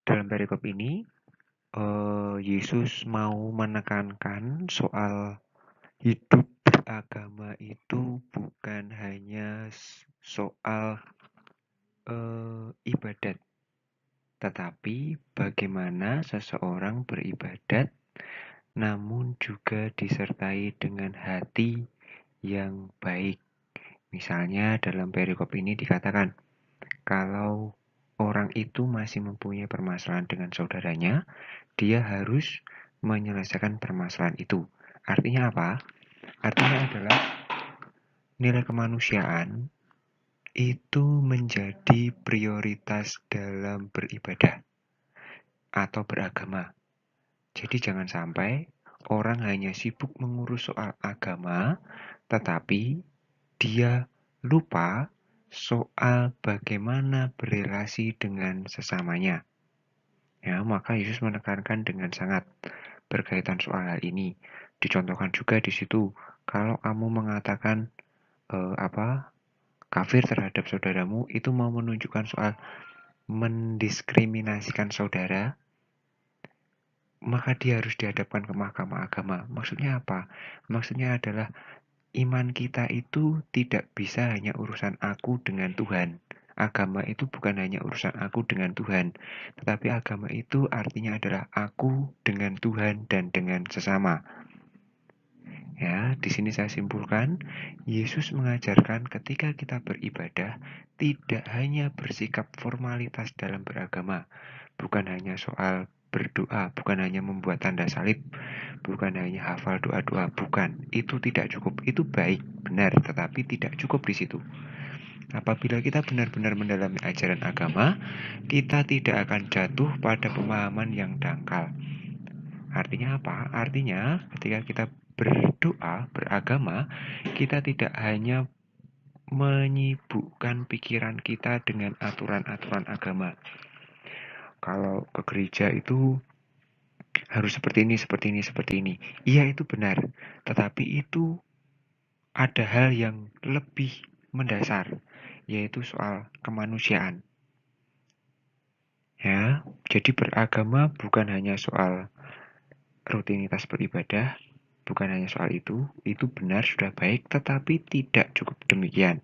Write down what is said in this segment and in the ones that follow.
Dalam perikop ini, Yesus mau menekankan soal hidup beragama itu bukan hanya soal ibadat, tetapi bagaimana seseorang beribadat namun juga disertai dengan hati yang baik. Misalnya dalam perikop ini dikatakan, kalau orang itu masih mempunyai permasalahan dengan saudaranya, dia harus menyelesaikan permasalahan itu. Artinya apa? Artinya adalah nilai kemanusiaan itu menjadi prioritas dalam beribadah atau beragama. Jadi jangan sampai orang hanya sibuk mengurus soal agama, tetapi dia lupa soal bagaimana berelasi dengan sesamanya. Ya, maka Yesus menekankan dengan sangat berkaitan soal hal ini. Dicontohkan juga di situ, kalau kamu mengatakan kafir terhadap saudaramu, itu mau menunjukkan soal mendiskriminasikan saudara, maka dia harus dihadapkan ke mahkamah agama. Maksudnya apa? Maksudnya adalah iman kita itu tidak bisa hanya urusan aku dengan Tuhan. Agama itu bukan hanya urusan aku dengan Tuhan, tetapi agama itu artinya adalah aku dengan Tuhan dan dengan sesama. Ya, di sini saya simpulkan, Yesus mengajarkan ketika kita beribadah, tidak hanya bersikap formalitas dalam beragama, bukan hanya soal berdoa, bukan hanya membuat tanda salib, bukan hanya hafal doa-doa, bukan. Itu tidak cukup. Itu baik, benar, tetapi tidak cukup di situ. Apabila kita benar-benar mendalami ajaran agama, kita tidak akan jatuh pada pemahaman yang dangkal. Artinya apa? Artinya ketika kita berdoa, beragama, kita tidak hanya menyibukkan pikiran kita dengan aturan-aturan agama. Kalau ke gereja itu harus seperti ini, seperti ini, seperti ini. Iya, itu benar. Tetapi itu ada hal yang lebih mendasar, yaitu soal kemanusiaan. Ya, jadi beragama bukan hanya soal rutinitas beribadah, bukan hanya soal itu benar sudah baik, tetapi tidak cukup demikian.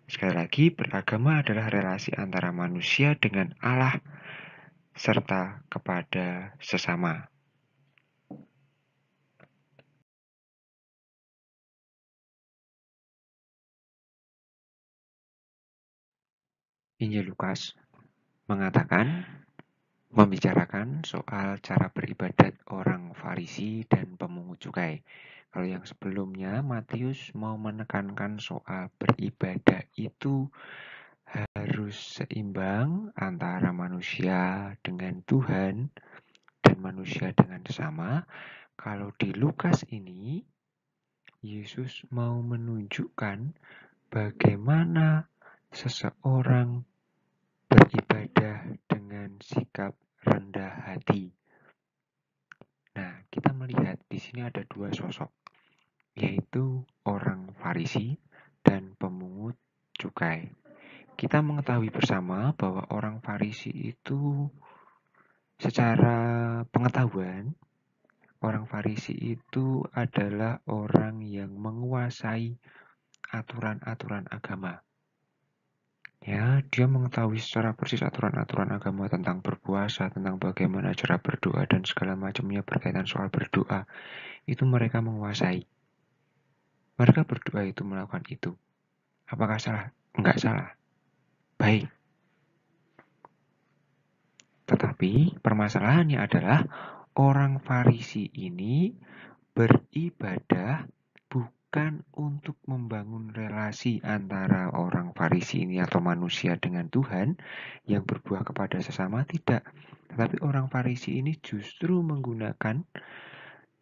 Sekali lagi, beragama adalah relasi antara manusia dengan Allah serta kepada sesama. Injil Lukas mengatakan, membicarakan soal cara beribadat orang Farisi dan pemungut cukai. Kalau yang sebelumnya, Matius mau menekankan soal beribadah itu harus seimbang antara manusia dengan Tuhan dan manusia dengan sesama. Kalau di Lukas ini, Yesus mau menunjukkan bagaimana seseorang beribadah dengan sikap rendah hati. Nah, kita melihat di sini ada dua sosok, yaitu orang Farisi dan pemungut cukai. Kita mengetahui bersama bahwa orang Farisi itu secara pengetahuan, orang Farisi itu adalah orang yang menguasai aturan-aturan agama. Ya, dia mengetahui secara persis aturan-aturan agama tentang berpuasa, tentang bagaimana cara berdoa, dan segala macamnya berkaitan soal berdoa. Itu mereka menguasai. Mereka berdoa itu melakukan itu. Apakah salah? Enggak salah. Baik. Tetapi permasalahannya adalah orang Farisi ini beribadah bukan untuk membangun relasi antara orang Farisi ini atau manusia dengan Tuhan yang berbuah kepada sesama, tidak. Tetapi orang Farisi ini justru menggunakan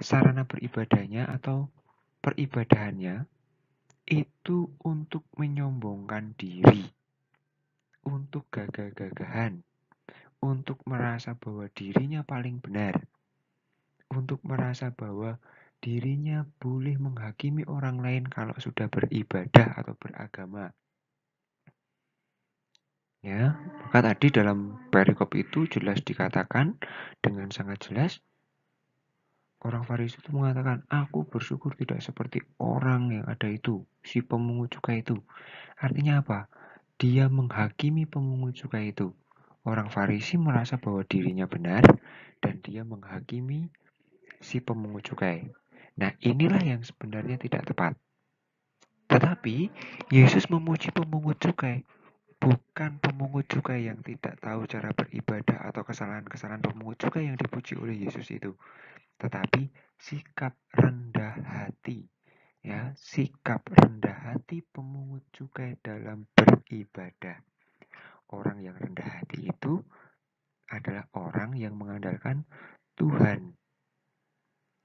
sarana beribadahnya atau peribadahannya itu untuk menyombongkan diri, untuk gagah-gagahan, untuk merasa bahwa dirinya paling benar, untuk merasa bahwa dirinya boleh menghakimi orang lain kalau sudah beribadah atau beragama. Ya, maka tadi dalam perikop itu jelas dikatakan dengan sangat jelas, orang Farisi itu mengatakan, aku bersyukur tidak seperti orang yang ada itu, si pemungut cukai itu. Artinya apa? Dia menghakimi pemungut cukai itu. Orang Farisi merasa bahwa dirinya benar dan dia menghakimi si pemungut cukai. Nah, inilah yang sebenarnya tidak tepat. Tetapi Yesus memuji pemungut cukai, bukan pemungut cukai yang tidak tahu cara beribadah atau kesalahan-kesalahan pemungut cukai yang dipuji oleh Yesus itu, tetapi sikap rendah hati. Ya, sikap rendah hati pemungut cukai dalam beribadah. Orang yang rendah hati itu adalah orang yang mengandalkan Tuhan.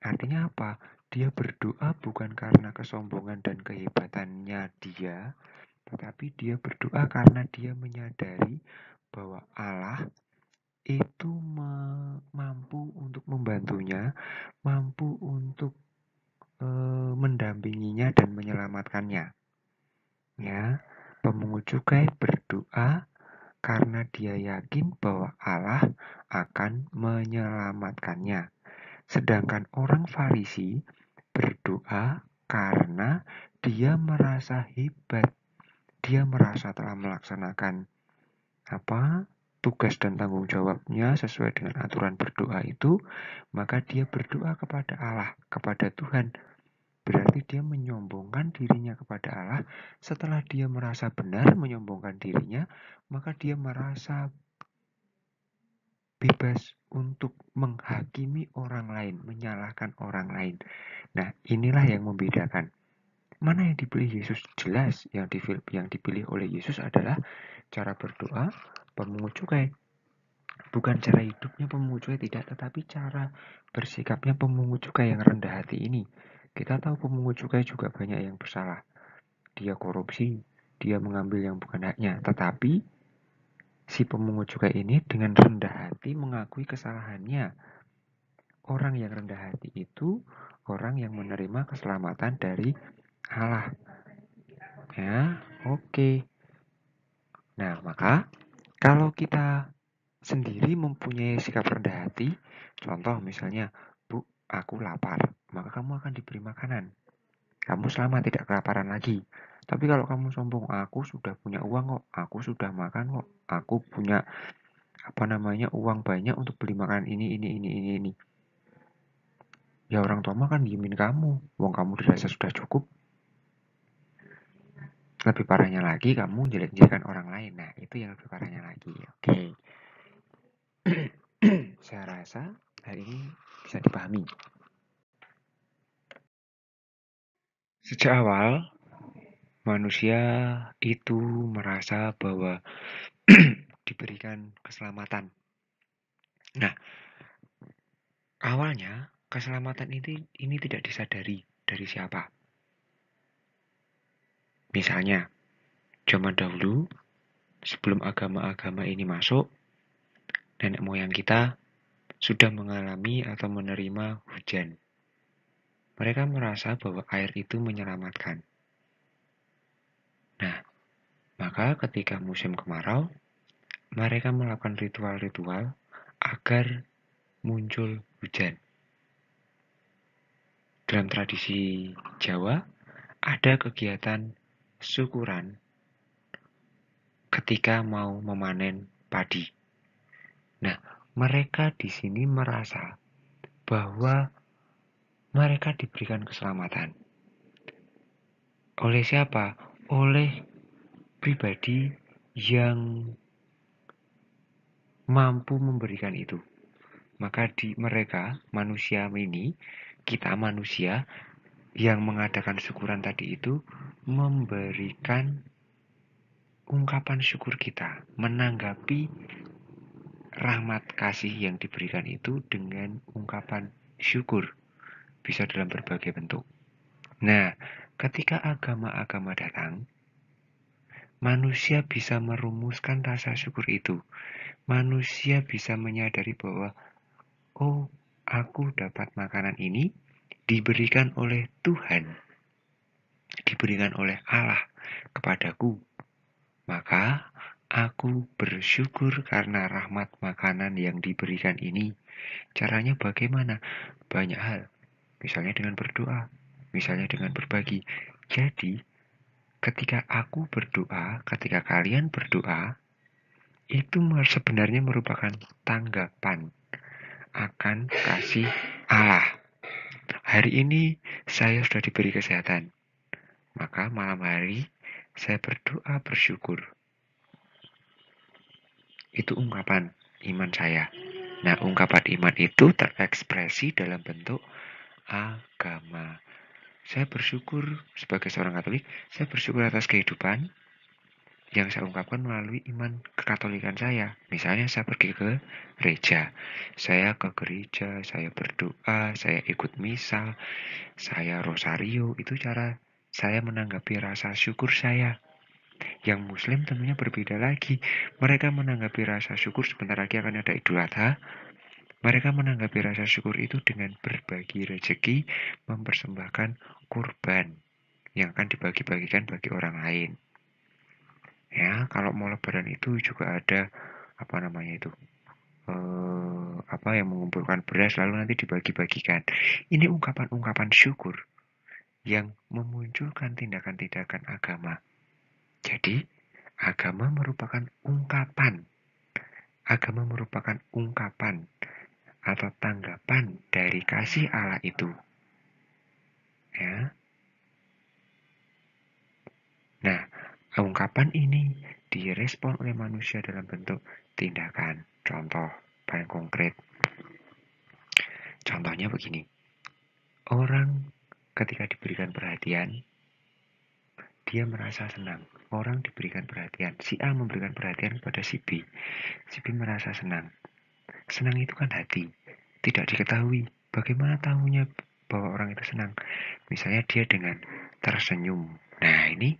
Artinya apa? Dia berdoa bukan karena kesombongan dan kehebatannya dia, tetapi dia berdoa karena dia menyadari bahwa Allah itu mampu untuk membantunya, mampu untuk mendampinginya dan menyelamatkannya. Ya, pemungut cukai berdoa karena dia yakin bahwa Allah akan menyelamatkannya. Sedangkan orang Farisi berdoa karena dia merasa hebat. Dia merasa telah melaksanakan tugas dan tanggung jawabnya sesuai dengan aturan berdoa itu, maka dia berdoa kepada Allah, kepada Tuhan. Berarti dia menyombongkan dirinya kepada Allah. Setelah dia merasa benar menyombongkan dirinya, maka dia merasa bebas untuk menghakimi orang lain, menyalahkan orang lain. Nah, inilah yang membedakan. Mana yang dipilih Yesus? Jelas yang dipilih oleh Yesus adalah cara berdoa pemungut cukai. Bukan cara hidupnya pemungut cukai, tidak, tetapi cara bersikapnya pemungut cukai yang rendah hati ini. Kita tahu pemungut cukai juga banyak yang bersalah. Dia korupsi, dia mengambil yang bukan haknya. Tetapi si pemungut cukai ini dengan rendah hati mengakui kesalahannya. Orang yang rendah hati itu orang yang menerima keselamatan dari Allah. Ya, oke. Nah, maka kalau kita sendiri mempunyai sikap rendah hati, contoh misalnya, Bu, aku lapar, maka kamu akan diberi makanan. Kamu selama tidak kelaparan lagi. Tapi kalau kamu sombong, aku sudah punya uang kok, aku sudah makan kok, aku punya uang banyak untuk beli makanan ini. Ya orang tua mah kan diemin kamu, uang kamu dirasa sudah cukup. Lebih parahnya lagi, kamu jelek-jelekan orang lain. Nah, itu yang lebih parahnya lagi. Oke. Saya rasa hal ini bisa dipahami. Sejak awal, manusia itu merasa bahwa diberikan keselamatan. Nah, awalnya keselamatan ini tidak disadari dari siapa. Misalnya, zaman dahulu, sebelum agama-agama ini masuk, nenek moyang kita sudah mengalami atau menerima hujan. Mereka merasa bahwa air itu menyelamatkan. Nah, maka ketika musim kemarau, mereka melakukan ritual-ritual agar muncul hujan. Dalam tradisi Jawa, ada kegiatan syukuran ketika mau memanen padi. Nah, mereka di sini merasa bahwa mereka diberikan keselamatan. Oleh siapa? Oleh pribadi yang mampu memberikan itu. Maka di mereka, manusia ini, kita manusia yang mengadakan syukuran tadi itu memberikan ungkapan syukur kita, menanggapi rahmat kasih yang diberikan itu dengan ungkapan syukur, bisa dalam berbagai bentuk. Nah, ketika agama-agama datang, manusia bisa merumuskan rasa syukur itu. Manusia bisa menyadari bahwa, oh, aku dapat makanan ini diberikan oleh Tuhan, diberikan oleh Allah kepadaku. Maka Aku bersyukur karena rahmat makanan yang diberikan ini. Caranya bagaimana? Banyak hal. Misalnya dengan berdoa, misalnya dengan berbagi. Jadi, ketika aku berdoa, ketika kalian berdoa, itu sebenarnya merupakan tanggapan akan kasih Allah. Hari ini saya sudah diberi kesehatan, maka malam hari saya berdoa bersyukur. Itu ungkapan iman saya. Nah, ungkapan iman itu terekspresi dalam bentuk agama. Saya bersyukur sebagai seorang Katolik, saya bersyukur atas kehidupan yang saya ungkapkan melalui iman kekatolikan saya. Misalnya saya pergi ke gereja, saya ke gereja, saya berdoa, saya ikut misa, saya rosario, itu cara saya menanggapi rasa syukur saya. Yang Muslim tentunya berbeda lagi. Mereka menanggapi rasa syukur sebentar lagi akan ada Idul Adha. Mereka menanggapi rasa syukur itu dengan berbagi rezeki, mempersembahkan kurban yang akan dibagi-bagikan bagi orang lain. Ya, kalau mau lebaran itu juga ada apa namanya itu? Yang mengumpulkan beras lalu nanti dibagi-bagikan. Ini ungkapan-ungkapan syukur yang memunculkan tindakan-tindakan agama. Jadi, agama merupakan ungkapan. Agama merupakan ungkapan atau tanggapan dari kasih Allah itu. Ya. Nah, ungkapan ini direspon oleh manusia dalam bentuk tindakan. Contoh paling konkret. Contohnya begini. Orang ketika diberikan perhatian, dia merasa senang. Orang diberikan perhatian. Si A memberikan perhatian kepada si B. Si B merasa senang. Senang itu kan hati. Tidak diketahui. Bagaimana tahunya bahwa orang itu senang? Misalnya dia dengan tersenyum. Nah, ini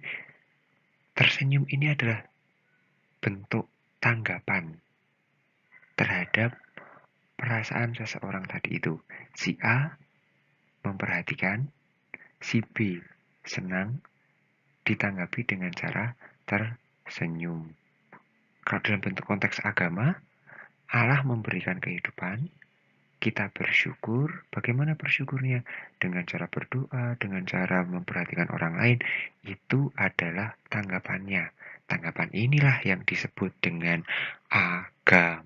tersenyum ini adalah bentuk tanggapan terhadap perasaan seseorang tadi itu. Si A memperhatikan, si B senang, ditanggapi dengan cara tersenyum. Kalau dalam bentuk konteks agama, Allah memberikan kehidupan, kita bersyukur. Bagaimana bersyukurnya? Dengan cara berdoa, dengan cara memperhatikan orang lain. Itu adalah tanggapannya. Tanggapan inilah yang disebut dengan agama.